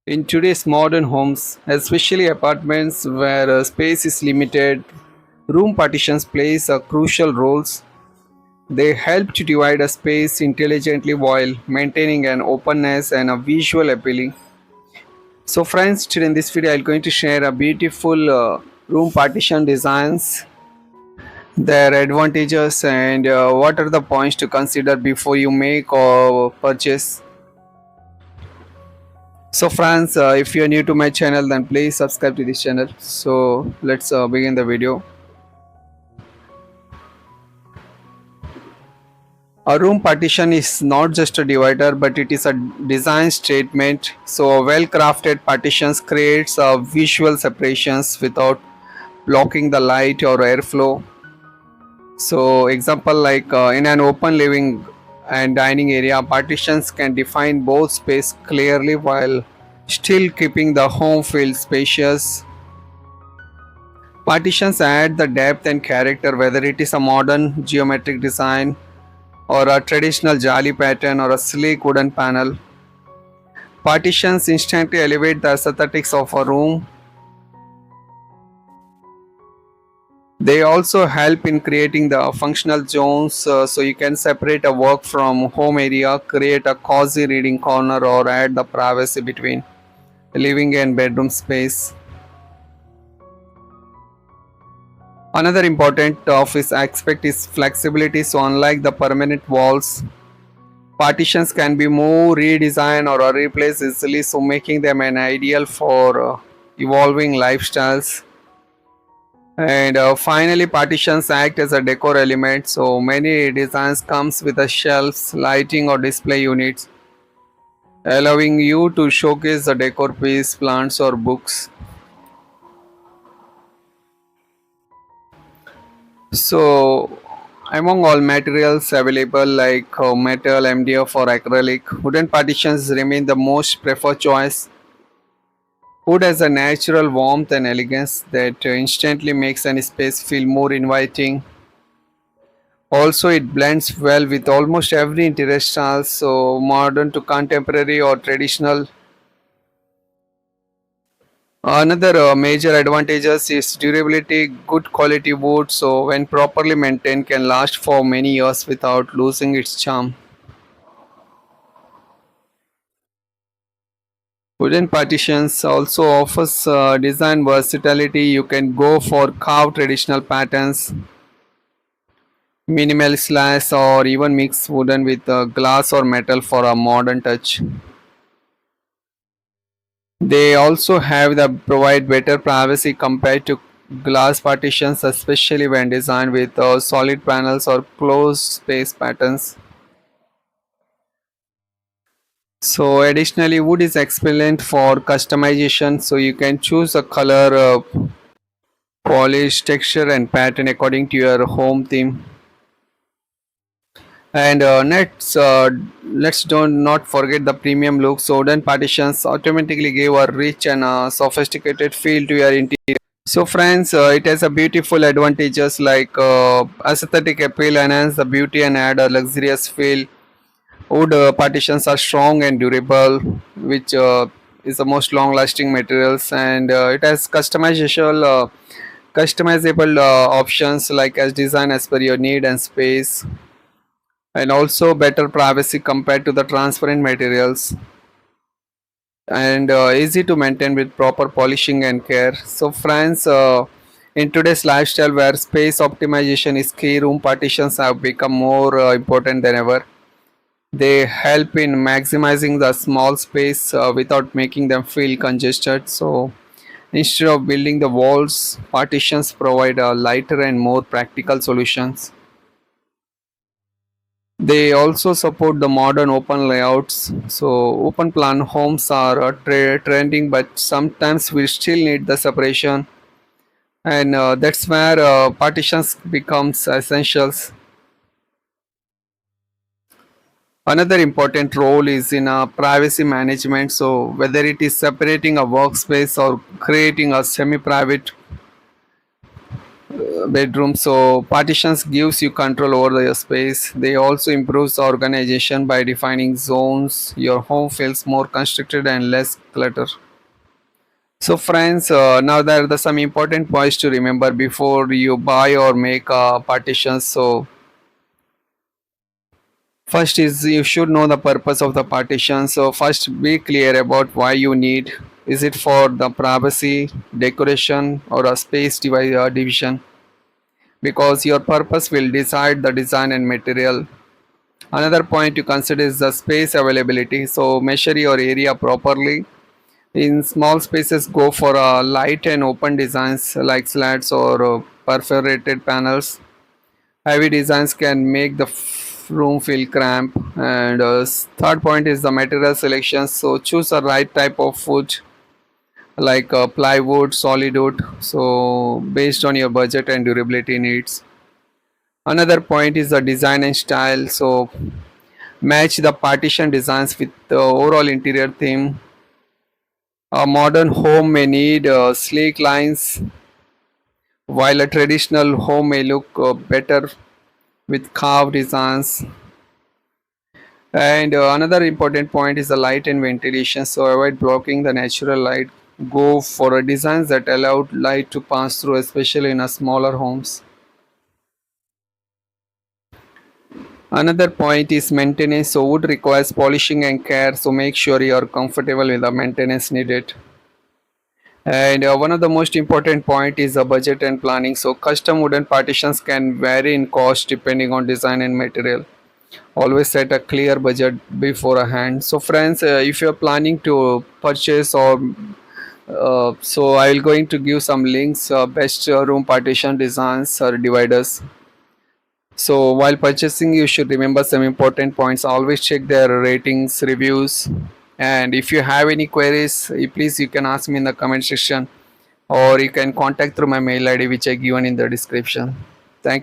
In today's modern homes, especially apartments where space is limited, room partitions plays a crucial roles. They help to divide a space intelligently while maintaining an openness and a visual appealing. So friends, today in this video I'm going to share a beautiful room partition designs, their advantages and what are the points to consider before you make or purchase. So friends, if you are new to my channel then please subscribe to this channel. So let's begin the video. A room partition is not just a divider but it is a design statement. So well crafted partitions creates visual separations without blocking the light or airflow. So example like in an open living and dining area, partitions can define both space clearly while still keeping the home feel spacious. Partitions add the depth and character, whether it is a modern geometric design or a traditional jali pattern or a sleek wooden panel. Partitions instantly elevate the aesthetics of a room. They also help in creating the functional zones, so you can separate a work from home area, create a cozy reading corner, or add the privacy between living and bedroom space. Another important office aspect is flexibility. So, unlike the permanent walls, partitions can be moved, redesigned, or replaced easily, so making them an ideal for evolving lifestyles. And finally, partitions act as a decor element. So many designs comes with a shelves, lighting, or display units, allowing you to showcase the decor piece, plants, or books. So among all materials available like metal, MDF, or acrylic, wooden partitions remain the most preferred choice. Wood has a natural warmth and elegance that instantly makes any space feel more inviting. Also, it blends well with almost every interior style, so modern to contemporary or traditional. Another major advantages is durability. Good quality wood, so when properly maintained, can last for many years without losing its charm. Wooden partitions also offers design versatility. You can go for carved traditional patterns, minimal slash, or even mix wooden with glass or metal for a modern touch. They also have the provide better privacy compared to glass partitions, especially when designed with solid panels or closed space patterns. So additionally, wood is excellent for customization. So you can choose a color, polish, texture, and pattern according to your home theme. And let's don't not forget the premium look. So wooden partitions automatically give a rich and sophisticated feel to your interior. So friends, it has a beautiful advantages like aesthetic appeal, enhance the beauty and add a luxurious feel. Wood partitions are strong and durable, which is the most long-lasting materials, and it has customizable options like as design as per your need and space, and also better privacy compared to the transparent materials, and easy to maintain with proper polishing and care. So friends, in today's lifestyle where space optimization is key, room partitions have become more important than ever. They help in maximizing the small space without making them feel congested. So instead of building the walls, partitions provide a lighter and more practical solutions. They also support the modern open layouts. So open plan homes are trending, but sometimes we still need the separation, and that's where partitions becomes essentials. Another important role is in privacy management. So whether it is separating a workspace or creating a semi-private bedroom. So partitions gives you control over your space. They also improves the organization by defining zones. Your home feels more constructed and less clutter. So friends, now there are some important points to remember before you buy or make partitions. So first is you should know the purpose of the partition. So first be clear about why you need. Is it for the privacy, decoration, or a space division? Because your purpose will decide the design and material. Another point to consider is the space availability. So measure your area properly. In small spaces, go for light and open designs like slats or perforated panels. Heavy designs can make the room feel cramped. And third point is the material selection. So choose the right type of wood like plywood, solid wood. So based on your budget and durability needs. Another point is the design and style. So match the partition designs with the overall interior theme. A modern home may need sleek lines, while a traditional home may look better with carved designs. And another important point is the light and ventilation. So avoid blocking the natural light. Go for a designs that allow light to pass through, especially in a smaller homes. Another point is maintenance. So wood requires polishing and care. So make sure you are comfortable with the maintenance needed. And one of the most important point is the budget and planning. So custom wooden partitions can vary in cost depending on design and material. Always set a clear budget beforehand. So friends, if you're planning to purchase or so I will going to give some links, best room partition designs or dividers. So while purchasing, you should remember some important points. Always check their ratings, reviews, and if you have any queries, please you can ask me in the comment section, or you can contact through my mail ID which I given in the description. Thank you.